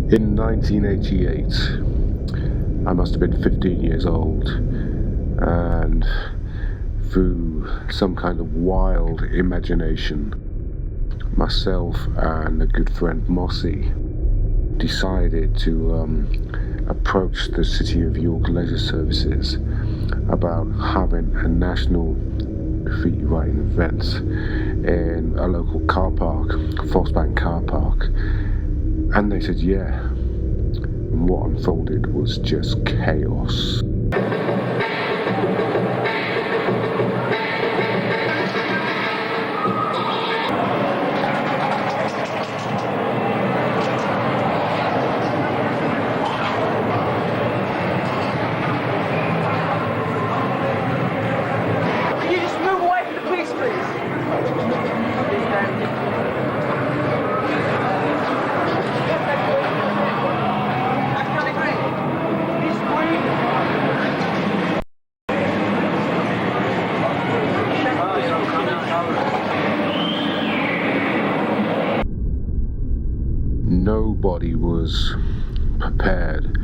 In 1988, I must have been 15 years old, and through some kind of wild imagination, myself and a good friend Mossey decided to approach the City of York Leisure Services about having a national graffiti writing event in a local car park, Fossbank Car Park. And they said yeah, and what unfolded was just chaos. Can you just move away from the police, please? Nobody was prepared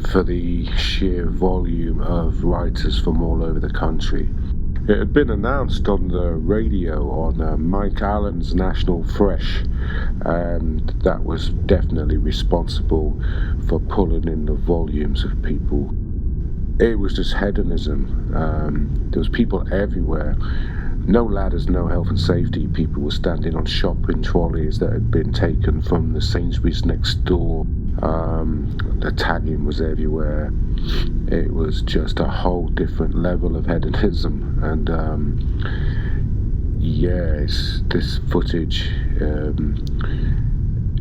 for the sheer volume of writers from all over the country. It had been announced on the radio on Mike Allen's National Fresh, and that was definitely responsible for pulling in the volumes of people. It was just hedonism. There was people everywhere. No ladders, no health and safety. People were standing on shopping trolleys that had been taken from the Sainsbury's next door. The tagging was everywhere. It was just a whole different level of hedonism. And this footage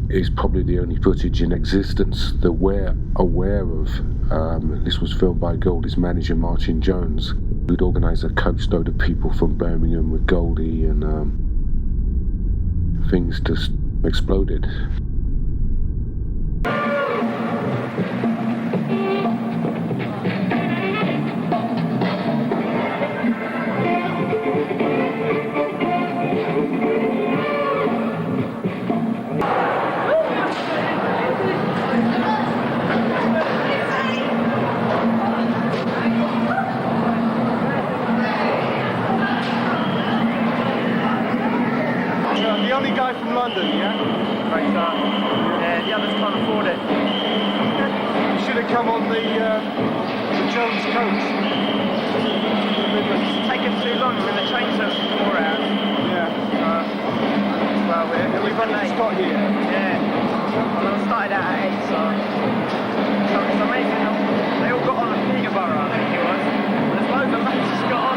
is probably the only footage in existence that we're aware of. This was filmed by Goldie's manager, Martin Jones, who'd organised a coachload of people from Birmingham with Goldie, and things just exploded. The only guy from London, yeah? Right, yeah, the others can't afford it. You should have come on the Jones coach. It's taken too long. I mean, the train service is 4 hours. Yeah. Well, We've only just got here. Yeah. Well, I started out at 8, so it's amazing. They all got on at Peterborough, I think it was. There's loads of lads just got on.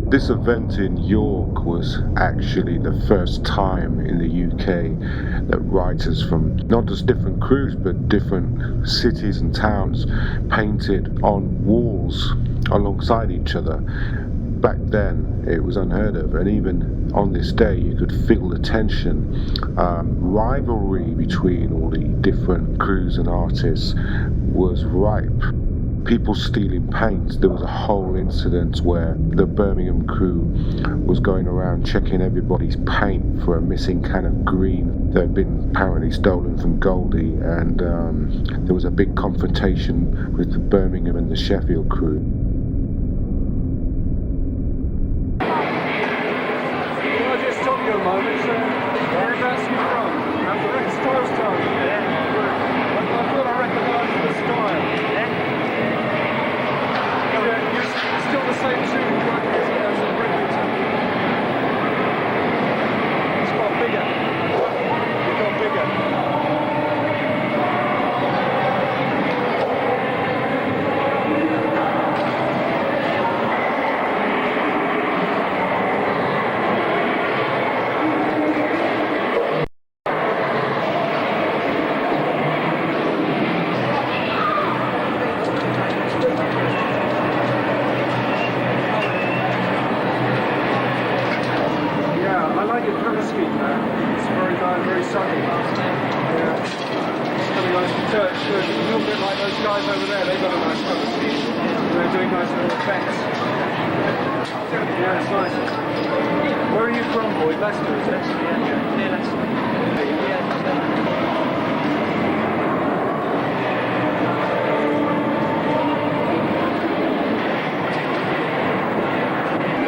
This event in York was actually the first time in the UK that writers from not just different crews but different cities and towns painted on walls alongside each other. Back then it was unheard of, and even on this day you could feel the tension. Rivalry between all the different crews and artists was ripe. People stealing paint. There was a whole incident where the Birmingham crew was going around checking everybody's paint for a missing can of green that had been apparently stolen from Goldie, and there was a big confrontation with the Birmingham and the Sheffield crew. Can I just stop you a moment? Whereabouts are you from? I'm from Stonestown. Yeah. I thought I recognised the style. You're still the same tune right as in Bridlington. It's got bigger. It got bigger. Sunday. Yeah. Something nice to church. A little bit like those guys over there. They've got a nice cover scheme. They're doing nice little effects. Yeah, it's nice. Where are you from, boy? Leicester, is it? Yeah, near Leicester.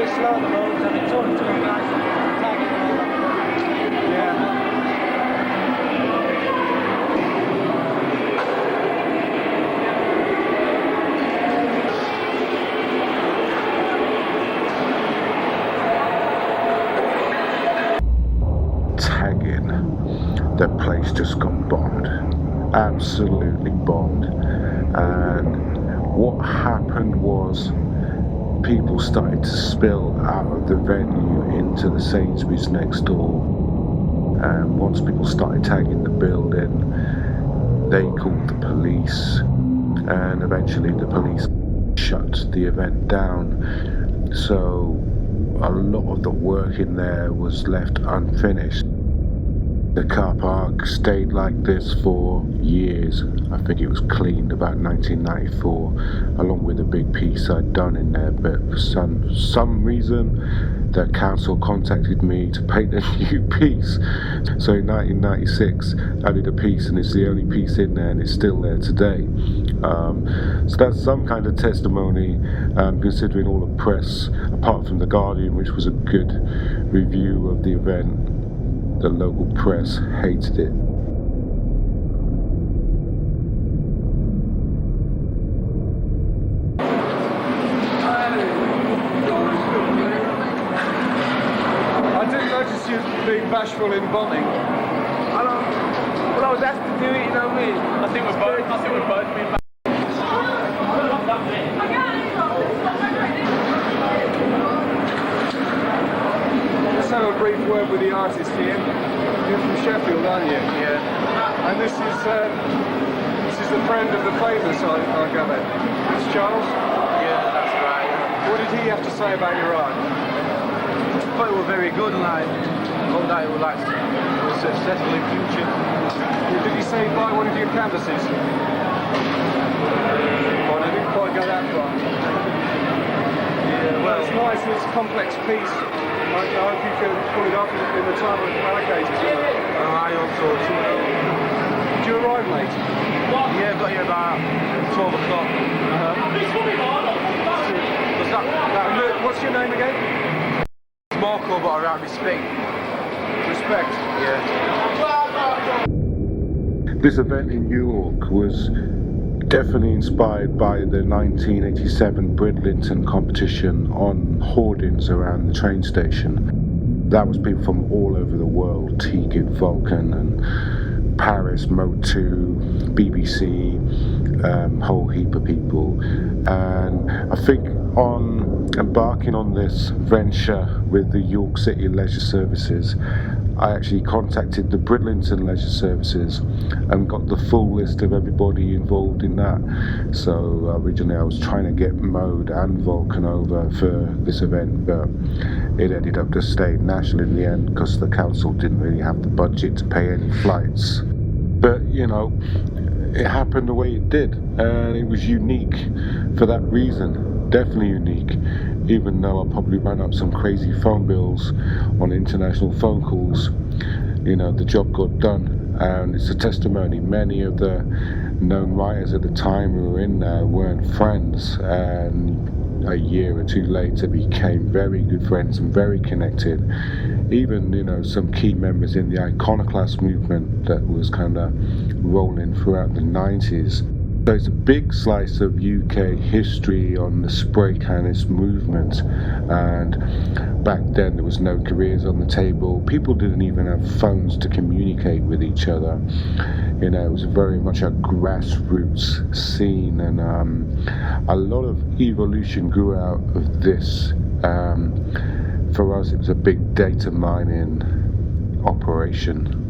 Slow at the moment, I've been talking to a guy tagging and all that. Yeah. Tagging, the place just got bombed, absolutely bombed. And what happened was people started to spill out of the venue into the Sainsbury's next door, and once people started tagging the building, they called the police, and eventually the police shut the event down. So a lot of the work in there was left unfinished. The car park stayed like this for years. I think it was cleaned about 1994, along with a big piece I'd done in there, but for some reason the council contacted me to paint a new piece. So in 1996 I did a piece, and it's the only piece in there, and it's still there today. So that's some kind of testimony, considering all the press, apart from The Guardian, which was a good review of the event, the local press hated it. I didn't notice you being bashful in bombing. Well, I was asked to do it, you know what I mean? I think we're both being back. Let's have a brief word with the artist here. You're from Sheffield, aren't you? Yeah. And this is the friend of the famous, I gather. It's Charles? Yeah, that's right. What did he have to say about your art? I thought it was very good, and I hope that it will be successful in future. Did he say buy one of your canvases? Well, I didn't quite go that far. Yeah, Well, it's nice, it's a complex piece. I hope you can pull it off in the time allocated. I also too. Did you arrive late? Yeah, got here about 12 o'clock. Was that What's your name again? Marco, but around respect. Respect. Yeah. This event in York was definitely inspired by the 1987 Bridlington competition on hoardings around the train station. That was people from all over the world, Tegan, Vulcan and Paris, Mo2, BBC, whole heap of people. And I think on embarking on this venture with the York City Leisure Services, I actually contacted the Bridlington Leisure Services and got the full list of everybody involved in that. So originally I was trying to get Mode and Vulcan over for this event, but it ended up just staying national in the end because the council didn't really have the budget to pay any flights. But you know, it happened the way it did, and it was unique for that reason. Definitely unique, even though I probably ran up some crazy phone bills on international phone calls. You know, the job got done, and it's a testimony. Many of the known writers at the time who were in there weren't friends, and a year or two later became very good friends and very connected. Even, you know, some key members in the iconoclast movement that was kind of rolling throughout the 90s. So it's a big slice of UK history on the spray canist movement, and back then there was no careers on the table. People didn't even have phones to communicate with each other. You know, it was very much a grassroots scene, and a lot of evolution grew out of this. For us, it was a big data mining operation.